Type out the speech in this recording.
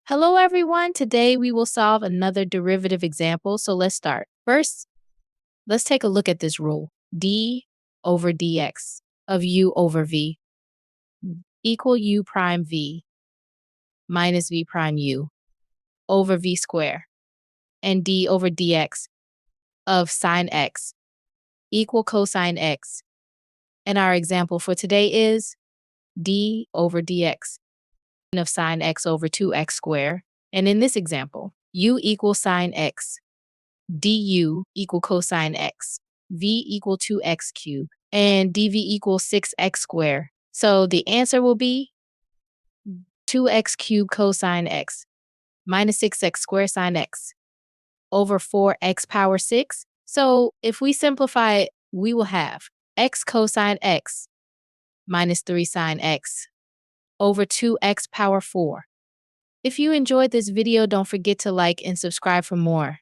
Hello, everyone. Today we will solve another derivative example. So let's start. First, let's take a look at this rule. D over dx of u over v equal u prime v minus v prime u over v squared, and d over dx of sine x equal cosine x. And our example for today is d over dx of sine x over 2x squared. And in this example, u equals sine x, du equal cosine x, v equal 2x cubed, and dv equals 6x squared. So the answer will be 2x cubed cosine x minus 6x squared sine x over 4x power 6. So if we simplify it, we will have x cosine x minus 3 sine x over 2x power 4. If you enjoyed this video, don't forget to like and subscribe for more.